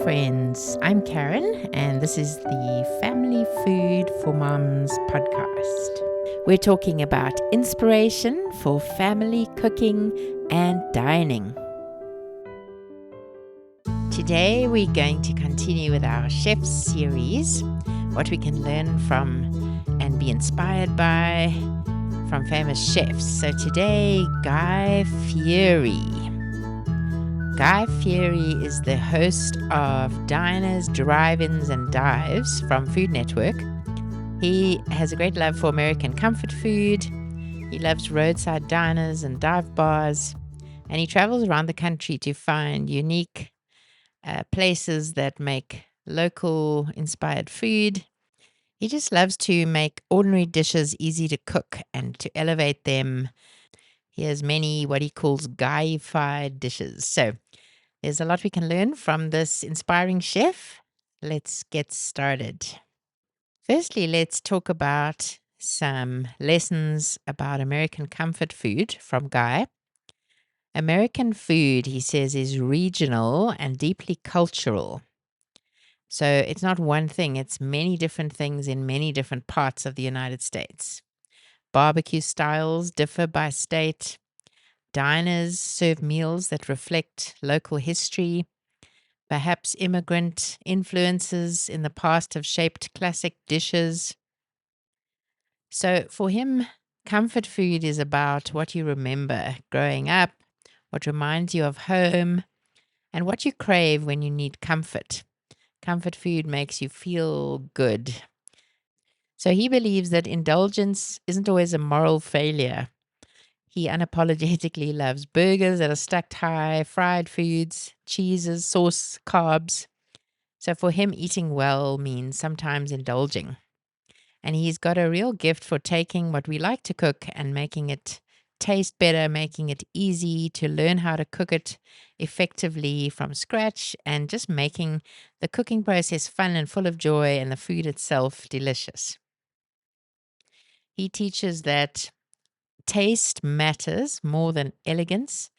friends. I'm Karen, and this is the Family Food for Moms podcast. We're talking about inspiration for family cooking and dining. Today, we're going to continue with our chef series, what we can learn from and be inspired by from famous chefs. So today, Guy Fieri. Guy Fieri is the host of Diners, Drive-Ins and Dives from Food Network. He has a great love for American comfort food. He loves roadside diners and dive bars. And he travels around the country to find unique places that make local inspired food. He just loves to make ordinary dishes easy to cook and to elevate them. He has many what he calls Guy-ifie dishes. So there's a lot we can learn from this inspiring chef. Let's get started. Firstly, let's talk about some lessons about American comfort food from Guy. American food, he says, is regional and deeply cultural. So it's not one thing, it's many different things in many different parts of the United States. Barbecue styles differ by state. Diners serve meals that reflect local history. Perhaps immigrant influences in the past have shaped classic dishes. So for him, comfort food is about what you remember growing up, what reminds you of home, and what you crave when you need comfort. Comfort food makes you feel good. So he believes that indulgence isn't always a moral failure. He unapologetically loves burgers that are stacked high, fried foods, cheeses, sauce, carbs. So for him, eating well means sometimes indulging. And he's got a real gift for taking what we like to cook and making it taste better, making it easy to learn how to cook it effectively from scratch, and just making the cooking process fun and full of joy and the food itself delicious. He teaches that taste matters more than elegance.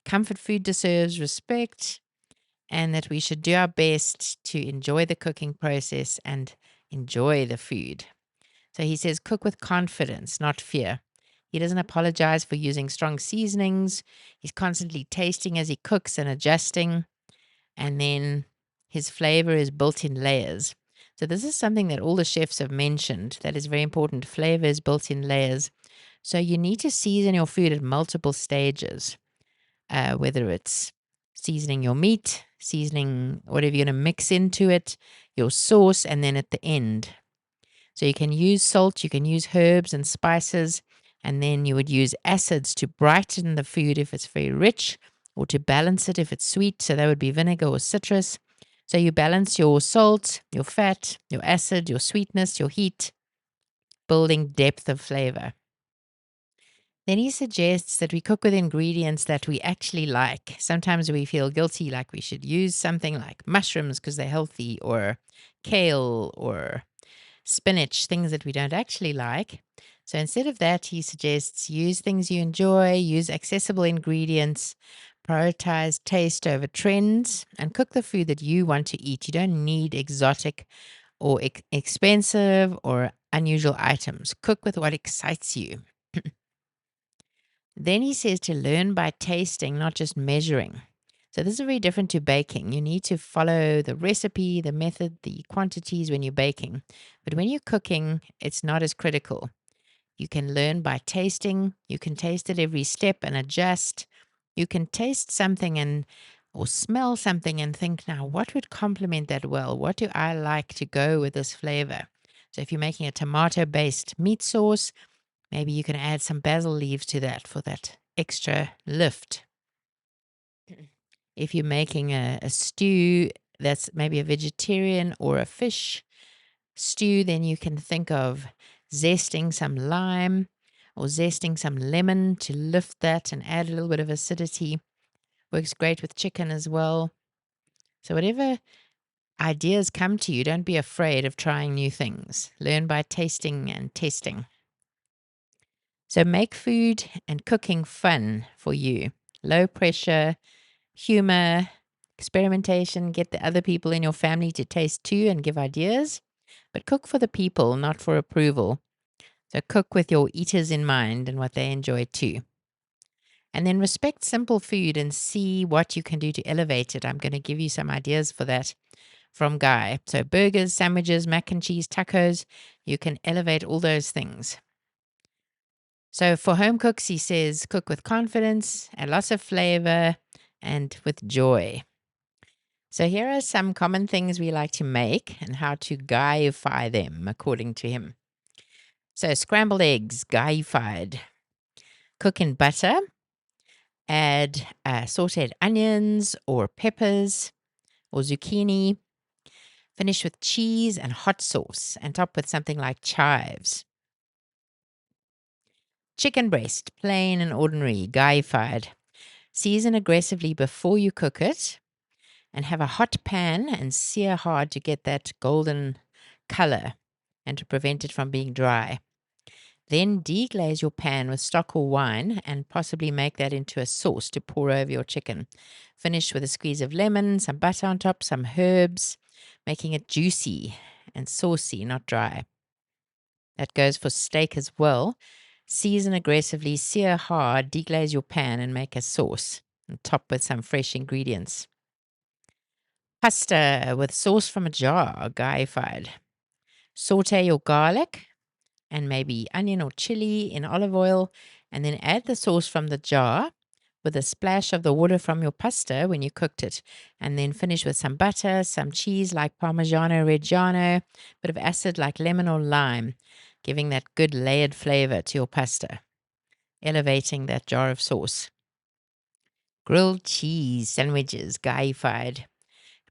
Comfort food deserves respect, and that we should do our best to enjoy the cooking process and enjoy the food. So he says, cook with confidence, not fear. He doesn't apologize for using strong seasonings. He's constantly tasting as he cooks and adjusting. And then his flavor is built in layers. So this is something that all the chefs have mentioned that is very important. Flavor is built in layers. So you need to season your food at multiple stages, whether it's seasoning your meat, seasoning whatever you're going to mix into it, your sauce, and then at the end. So you can use salt, you can use herbs and spices, and then you would use acids to brighten the food if it's very rich, or to balance it if it's sweet. So that would be vinegar or citrus. So you balance your salt, your fat, your acid, your sweetness, your heat, building depth of flavor. Then he suggests that we cook with ingredients that we actually like. Sometimes we feel guilty, like we should use something like mushrooms because they're healthy, or kale, or spinach, things that we don't actually like. So instead of that, he suggests use things you enjoy, use accessible ingredients, prioritize taste over trends, and cook the food that you want to eat. You don't need exotic or expensive or unusual items. Cook with what excites you. Then he says to learn by tasting, not just measuring. So this is very different to baking. You need to follow the recipe, the method, the quantities when you're baking. But when you're cooking, it's not as critical. You can learn by tasting. You can taste at every step and adjust. You can taste something or smell something and think, now, what would complement that well? What do I like to go with this flavor? So if you're making a tomato-based meat sauce, maybe you can add some basil leaves to that for that extra lift. If you're making a stew that's maybe a vegetarian or a fish stew, then you can think of zesting some lime or zesting some lemon to lift that and add a little bit of acidity. Works great with chicken as well. So whatever ideas come to you, don't be afraid of trying new things. Learn by tasting and testing. So make food and cooking fun for you. Low pressure, humor, experimentation. Get the other people in your family to taste too and give ideas. But cook for the people, not for approval. So cook with your eaters in mind and what they enjoy too. And then respect simple food and see what you can do to elevate it. I'm going to give you some ideas for that from Guy. So burgers, sandwiches, mac and cheese, tacos, you can elevate all those things. So for home cooks, he says cook with confidence and lots of flavor and with joy. So here are some common things we like to make and how to Guy-ify them according to him. So scrambled eggs, Guy-ified. Cook in butter. Add sauteed onions or peppers or zucchini. Finish with cheese and hot sauce and top with something like chives. Chicken breast, plain and ordinary, Guy-ified. Season aggressively before you cook it and have a hot pan and sear hard to get that golden color and to prevent it from being dry. Then deglaze your pan with stock or wine and possibly make that into a sauce to pour over your chicken. Finish with a squeeze of lemon, some butter on top, some herbs, making it juicy and saucy, not dry. That goes for steak as well. Season aggressively, sear hard, deglaze your pan and make a sauce and top with some fresh ingredients. Pasta with sauce from a jar, Guy-ified. Saute your garlic and maybe onion or chili in olive oil, and then add the sauce from the jar with a splash of the water from your pasta when you cooked it, and then finish with some butter, some cheese like Parmigiano Reggiano, bit of acid like lemon or lime, giving that good layered flavor to your pasta, elevating that jar of sauce. Grilled cheese sandwiches, Guy-ified.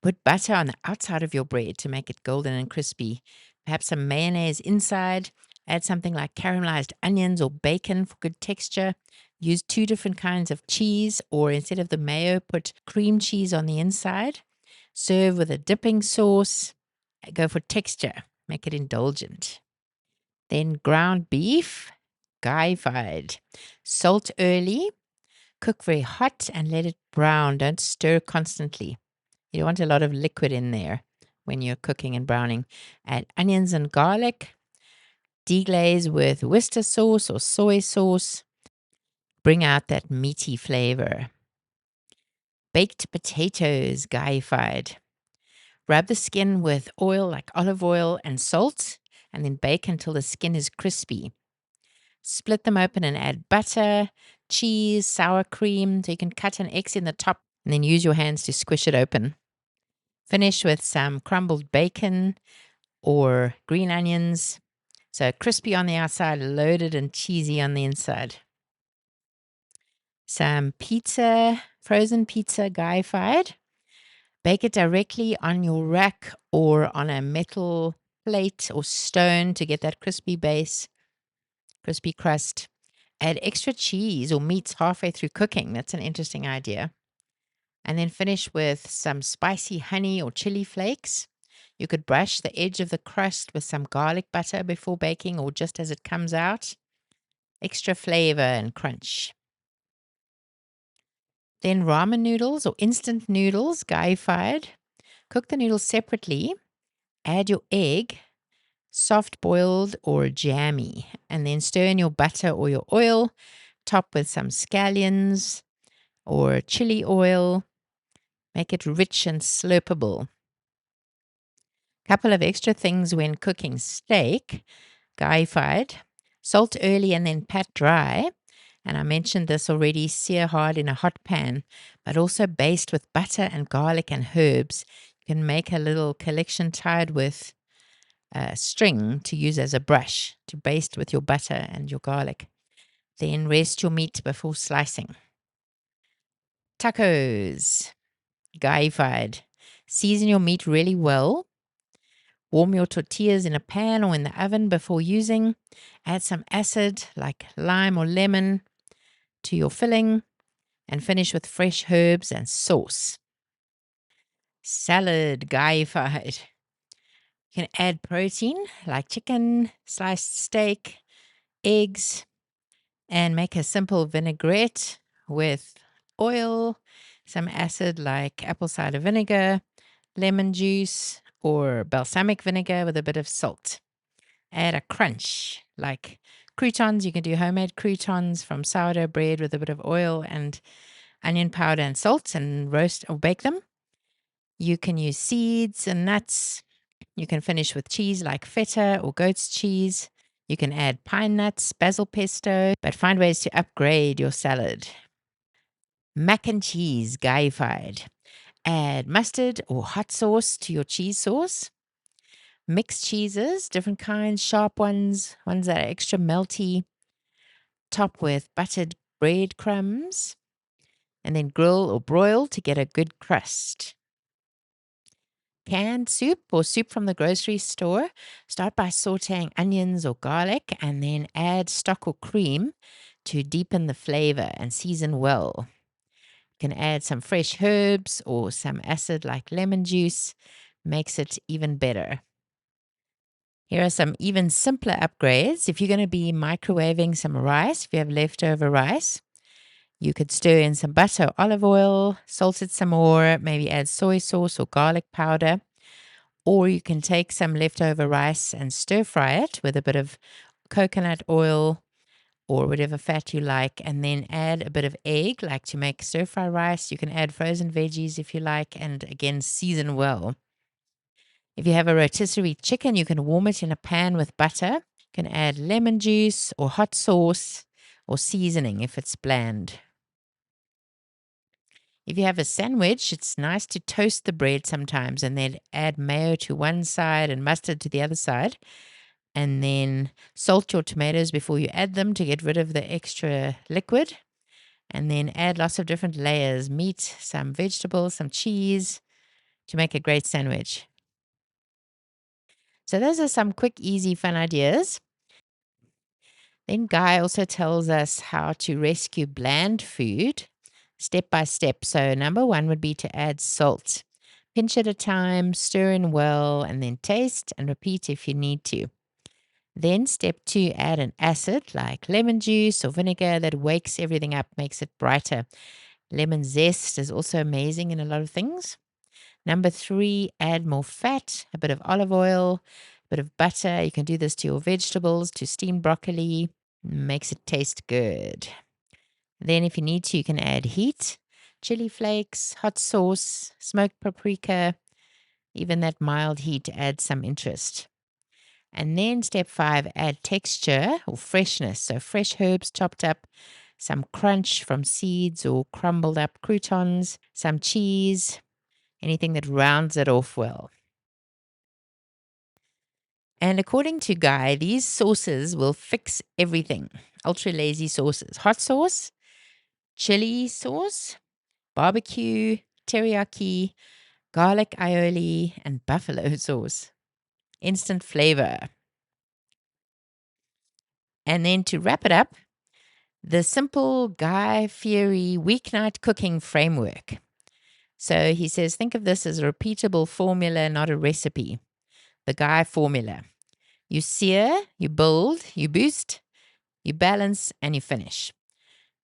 Put butter on the outside of your bread to make it golden and crispy. Perhaps some mayonnaise inside. Add something like caramelized onions or bacon for good texture. Use 2 different kinds of cheese, or instead of the mayo, put cream cheese on the inside. Serve with a dipping sauce. Go for texture. Make it indulgent. Then ground beef, Guy-ified. Salt early. Cook very hot and let it brown. Don't stir constantly. You don't want a lot of liquid in there when you're cooking and browning. Add onions and garlic. Deglaze with Worcester sauce or soy sauce. Bring out that meaty flavor. Baked potatoes, Guy-ified. Rub the skin with oil like olive oil and salt, and then bake until the skin is crispy. Split them open and add butter, cheese, sour cream, so you can cut an X in the top and then use your hands to squish it open. Finish with some crumbled bacon or green onions. So crispy on the outside, loaded and cheesy on the inside. Some pizza, frozen pizza, Guy-ified. Bake it directly on your rack or on a metal plate or stone to get that crispy base, crispy crust. Add extra cheese or meats halfway through cooking. That's an interesting idea. And then finish with some spicy honey or chili flakes. You could brush the edge of the crust with some garlic butter before baking or just as it comes out. Extra flavor and crunch. Then ramen noodles or instant noodles, Guy-ified. Cook the noodles separately. Add your egg, soft boiled or jammy, and then stir in your butter or your oil. Top with some scallions or chili oil. Make it rich and slurpable. Couple of extra things when cooking steak, Guy-ified. Salt early and then pat dry. And I mentioned this already, sear hard in a hot pan, but also baste with butter and garlic and herbs. You can make a little collection tied with string to use as a brush to baste with your butter and your garlic. Then rest your meat before slicing. Tacos, Guy-ified. Season your meat really well. Warm your tortillas in a pan or in the oven before using. Add some acid like lime or lemon to your filling and finish with fresh herbs and sauce. Salad, Guy-ified. You can add protein like chicken, sliced steak, eggs, and make a simple vinaigrette with oil, some acid like apple cider vinegar, lemon juice, or balsamic vinegar with a bit of salt. Add a crunch like croutons. You can do homemade croutons from sourdough bread with a bit of oil and onion powder and salt, and roast or bake them. You can use seeds and nuts. You can finish with cheese like feta or goat's cheese. You can add pine nuts, basil pesto, but find ways to upgrade your salad. Mac and cheese, Guy-ified. Add mustard or hot sauce to your cheese sauce. Mixed cheeses, different kinds, sharp ones, ones that are extra melty. Top with buttered breadcrumbs, and then grill or broil to get a good crust. Canned soup or soup from the grocery store, start by sauteing onions or garlic and then add stock or cream to deepen the flavor and season well. You can add some fresh herbs or some acid like lemon juice, makes it even better. Here are some even simpler upgrades. If you're going to be microwaving some rice, if you have leftover rice, you could stir in some butter or olive oil, salt it some more, maybe add soy sauce or garlic powder. Or you can take some leftover rice and stir fry it with a bit of coconut oil or whatever fat you like, and then add a bit of egg, like to make stir fry rice. You can add frozen veggies if you like, and again, season well. If you have a rotisserie chicken, you can warm it in a pan with butter. You can add lemon juice or hot sauce or seasoning if it's bland. If you have a sandwich, it's nice to toast the bread sometimes and then add mayo to one side and mustard to the other side. And then salt your tomatoes before you add them to get rid of the extra liquid. And then add lots of different layers, meat, some vegetables, some cheese to make a great sandwich. So those are some quick, easy, fun ideas. Then Guy also tells us how to rescue bland food step by step. So number one would be to add salt. Pinch at a time, stir in well, and then taste and repeat if you need to. Then step two, add an acid like lemon juice or vinegar that wakes everything up, makes it brighter. Lemon zest is also amazing in a lot of things. Number three, add more fat, a bit of olive oil, a bit of butter. You can do this to your vegetables, to steamed broccoli. Makes it taste good. Then if you need to, you can add heat, chili flakes, hot sauce, smoked paprika, even that mild heat adds some interest. And then step five, add texture or freshness. So fresh herbs chopped up, some crunch from seeds or crumbled up croutons, some cheese, anything that rounds it off well. And according to Guy, these sauces will fix everything. Ultra lazy sauces: hot sauce, chili sauce, barbecue, teriyaki, garlic aioli, and buffalo sauce. Instant flavor. And then to wrap it up, the simple Guy Fieri weeknight cooking framework. So he says, think of this as a repeatable formula, not a recipe. The Guy formula. You sear, you build, you boost, you balance, and you finish.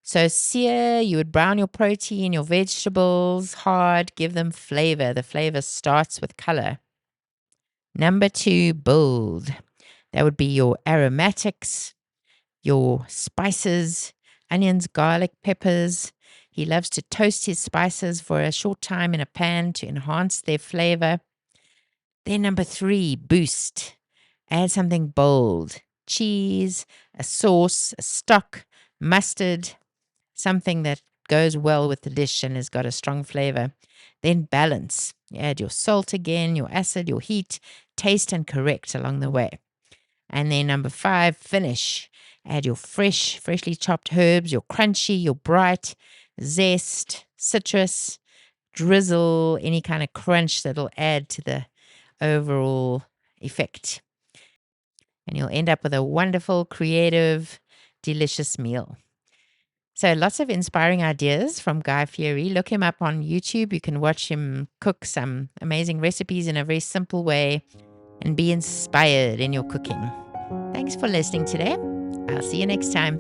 So sear, you would brown your protein, your vegetables hard, give them flavor. The flavor starts with color. Number two, build. That would be your aromatics, your spices, onions, garlic, peppers. He loves to toast his spices for a short time in a pan to enhance their flavor. Then number three, boost. Add something bold. Cheese, a sauce, a stock, mustard, something that goes well with the dish and has got a strong flavor. Then balance. You add your salt again, your acid, your heat, taste and correct along the way. And then number five, finish. Add your freshly chopped herbs, your crunchy, your bright, zest, citrus, drizzle, any kind of crunch that'll add to the overall effect. And you'll end up with a wonderful, creative, delicious meal. So lots of inspiring ideas from Guy Fieri. Look him up on YouTube. You can watch him cook some amazing recipes in a very simple way and be inspired in your cooking. Thanks for listening today. I'll see you next time.